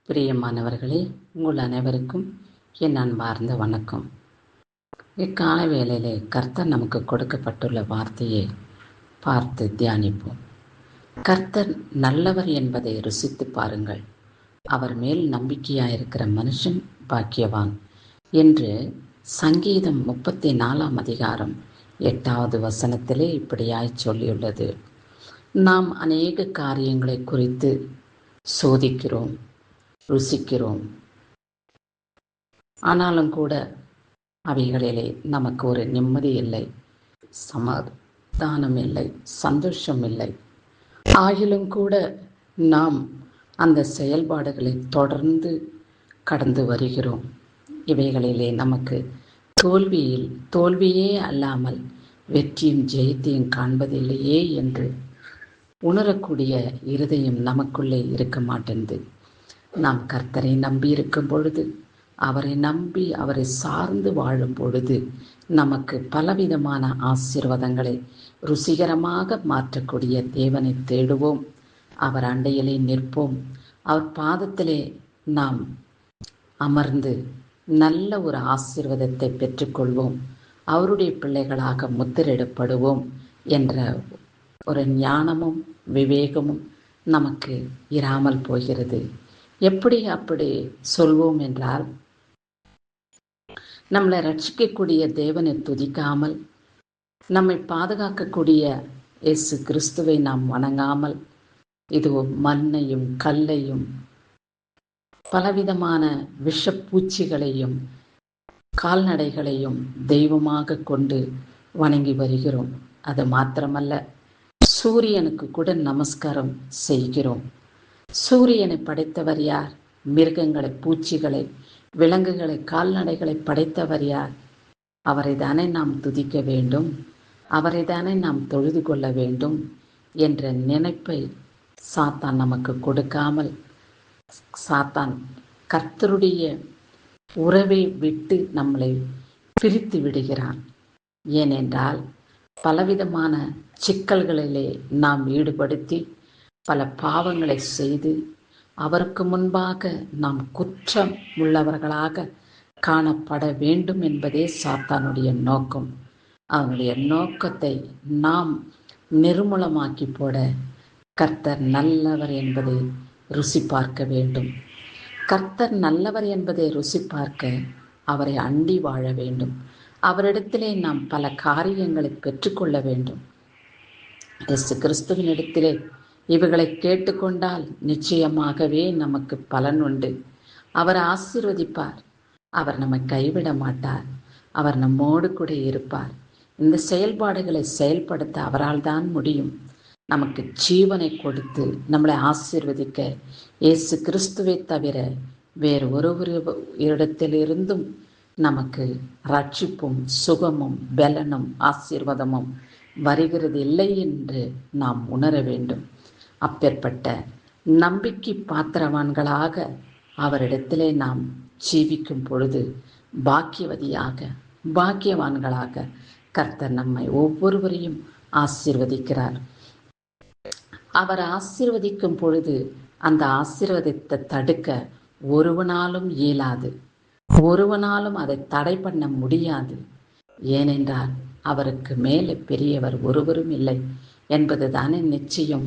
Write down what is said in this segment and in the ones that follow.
பிரியமானவர்களே, உங்கள் அனைவருக்கும் என் அன்பார்ந்த வணக்கம். இக்கால வேளையிலே கர்த்தர் நமக்கு கொடுக்கப்பட்டுள்ள வார்த்தையை பார்த்து தியானிப்போம். கர்த்தர் நல்லவர் என்பதை ருசித்து பாருங்கள். அவர் மேல் நம்பிக்கையாயிருக்கிற மனுஷன் பாக்கியவான் என்று சங்கீதம் 34 அதிகாரம் 8வது வசனத்திலே இப்படியாய் சொல்லியுள்ளது. நாம் அநேக காரியங்களை குறித்து சோதிக்கிறோம், ருசிக்கிறோம். ஆனாலும் கூட அவைகளிலே நமக்கு ஒரு நிம்மதி இல்லை, சமாதானம் இல்லை, சந்தோஷம் இல்லை. ஆகிலும் கூட நாம் அந்த செயல்பாடுகளை தொடர்ந்து கடந்து வருகிறோம். இவைகளிலே நமக்கு தோல்வியே அல்லாமல் வெற்றியும் ஜெயத்தையும் காண்பதில்லையே என்று உணரக்கூடிய இருதயம் நமக்குள்ளே இருக்க மாட்டேங்குது. நாம் கர்த்தரை நம்பி இருக்கும் பொழுது, அவரை நம்பி அவரை சார்ந்து வாழும் பொழுது நமக்கு பலவிதமான ஆசீர்வாதங்களை ருசிகரமாக மாற்றக்கூடிய தேவனை தேடுவோம். அவர் அண்டையிலே நிற்போம். அவர் பாதத்திலே நாம் அமர்ந்து நல்ல ஒரு ஆசீர்வாதத்தை பெற்றுக்கொள்வோம். அவருடைய பிள்ளைகளாக முத்திரிடப்படுவோம் என்ற ஒரு ஞானமும் விவேகமும் நமக்கு இராமல் போகிறது. அப்படி சொல்வோம் என்றால், நம்மளை ரட்சிக்கக்கூடிய தேவனை துதிக்காமல், நம்மை பாதுகாக்கக்கூடிய இயேசு கிறிஸ்துவை நாம் வணங்காமல், இதுவோ மண்ணையும் கல்லையும் பலவிதமான விஷப்பூச்சிகளையும் கால்நடைகளையும் தெய்வமாக கொண்டு வணங்கி வருகிறோம். அது மாத்திரமல்ல, சூரியனுக்கு கூட நமஸ்காரம் செய்கிறோம். சூரியனை படைத்தவர் யார்? மிருகங்களை, பூச்சிகளை, விலங்குகளை, கால்நடைகளை படைத்தவர் யார்? அவரை தானே நாம் துதிக்க வேண்டும், அவரை தானே நாம் தொழுது கொள்ள வேண்டும் என்ற நினைப்பை சாத்தான் நமக்கு கொடுக்காமல், சாத்தான் கர்த்தருடைய உறவை விட்டு நம்மளை பிரித்து விடுகிறான். ஏனென்றால் பலவிதமான சிக்கல்களிலே நாம் ஈடுபடுத்தி பல பாவங்களை செய்து அவருக்கு முன்பாக நாம் குற்றம் உள்ளவர்களாக காணப்பட வேண்டும் என்பதே சாத்தானுடைய நோக்கம். அவனுடைய நோக்கத்தை நாம் நிர்மூலமாக்கி போட கர்த்தர் நல்லவர் என்பதை ருசி பார்க்க வேண்டும். கர்த்தர் நல்லவர் என்பதை ருசி பார்க்க அவரை அண்டி வாழ வேண்டும். அவரிடத்திலே நாம் பல காரியங்களை பெற்றுக்கொள்ள வேண்டும். இயேசு கிறிஸ்துவினிடத்திலே இவைகளை கேட்டுக்கொண்டால் நிச்சயமாகவே நமக்கு பலன் உண்டு. அவர் ஆசீர்வதிப்பார். அவர் நம்மை கைவிட மாட்டார். அவர் நம்மோடு கூட இருப்பார். இந்த செயல்பாடுகளை செயல்படுத்த அவரால் தான் முடியும். நமக்கு ஜீவனை கொடுத்து நம்மளை ஆசீர்வதிக்க இயேசு கிறிஸ்துவை தவிர வேறு ஒரு இடத்திலிருந்தும் நமக்கு ரட்சிப்பும் சுகமும் பலனும் ஆசீர்வாதமும் வருகிறது இல்லை என்று நாம் உணர வேண்டும். அப்பேற்பட்ட நம்பிக்கை பாத்திரவான்களாக அவரிடத்திலே நாம் ஜீவிக்கும் பொழுது பாக்கியவான்களாக கர்த்தர் நம்மை ஒவ்வொருவரையும் ஆசீர்வதிக்கிறார். அவர் ஆசீர்வதிக்கும் பொழுது அந்த ஆசீர்வாதத்தை தடுக்க ஒருவனாலும் இயலாது, ஒருவனாலும் அதை தடை பண்ண முடியாது. ஏனென்றால் அவருக்கு மேலே பெரியவர் ஒருவரும் இல்லை என்பது தானே நிச்சயம்.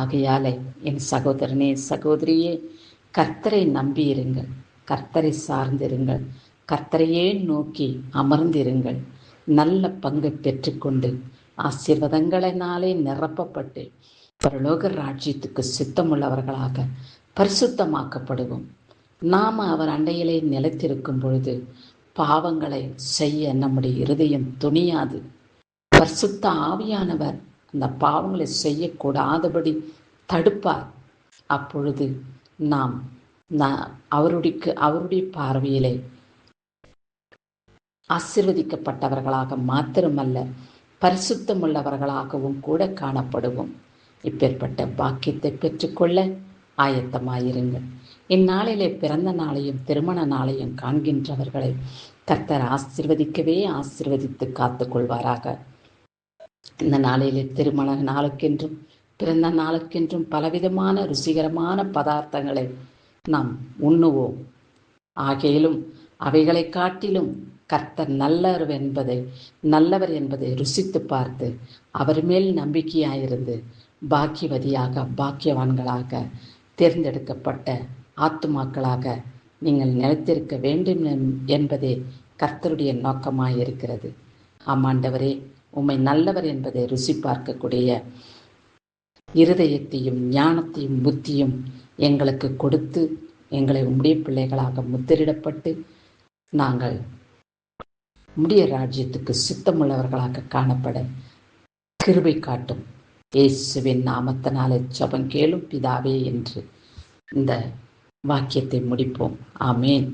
ஆகையாலே என் சகோதரனே, சகோதரியே, கர்த்தரை நம்பியிருங்கள், கர்த்தரை சார்ந்திருங்கள், கர்த்தரையே நோக்கி அமர்ந்திருங்கள். நல்ல பங்கை பெற்றுக்கொண்டு ஆசீர்வாதங்களினாலே நிரப்பப்பட்டு பரலோக ராஜ்யத்துக்கு சித்தமுள்ளவர்களாக பரிசுத்தமாக்கப்படுவோம். நாம் அவர் அண்டையிலே நிலைத்திருக்கும் பொழுது பாவங்களை செய்ய நம்முடைய இருதயம் துணியாது. பரிசுத்த ஆவியானவர் அந்த பாவங்களை செய்யக்கூடாதபடி தடுப்பார். அப்பொழுது நாம் அவருடைய பார்வையிலே ஆசீர்வதிக்கப்பட்டவர்களாக மாத்திரமல்ல, பரிசுத்தமுள்ளவர்களாகவும் கூட காணப்படுவோம். இப்பேற்பட்ட பாக்கியத்தை பெற்றுக்கொள்ள ஆயத்தமாயிருங்கள். இந்நாளிலே பிறந்த நாளையும் திருமண நாளையும் காண்கின்றவர்களை கர்த்தர் ஆசீர்வதித்து காத்து கொள்வாராக. இந்த நாளிலே திருமண நாளுக்கென்றும் பிறந்த நாளுக்கென்றும் பலவிதமான ருசிகரமான பதார்த்தங்களை நாம் உண்ணுவோம். ஆகையிலும் அவைகளை காட்டிலும் கர்த்தர் நல்லவர் என்பதை ருசித்து பார்த்து அவர் மேல் நம்பிக்கையாயிருந்து பாக்கியவான்களாக தேர்ந்தெடுக்கப்பட்ட ஆத்துமாக்களாக நீங்கள் நிலைத்திருக்க வேண்டும் என்பதே கர்த்தருடைய நோக்கமாயிருக்கிறது. ஆமாண்டவரே, உம்மை நல்லவர் என்பதை ருசி பார்க்கக்கூடிய இருதயத்தையும் ஞானத்தையும் புத்தியும் எங்களுக்கு கொடுத்து எங்களை உம்முடைய பிள்ளைகளாக முத்திரிடப்பட்டு நாங்கள் உம்முடைய ராஜ்யத்துக்கு சித்தமுள்ளவர்களாக காணப்பட கிருபை காட்டும். இயேசுவின் நாமத்தினாலே ஜெபம் கேளும் பிதாவே என்று இந்த வாக்கியத்தை முடிப்போம். ஆமேன்.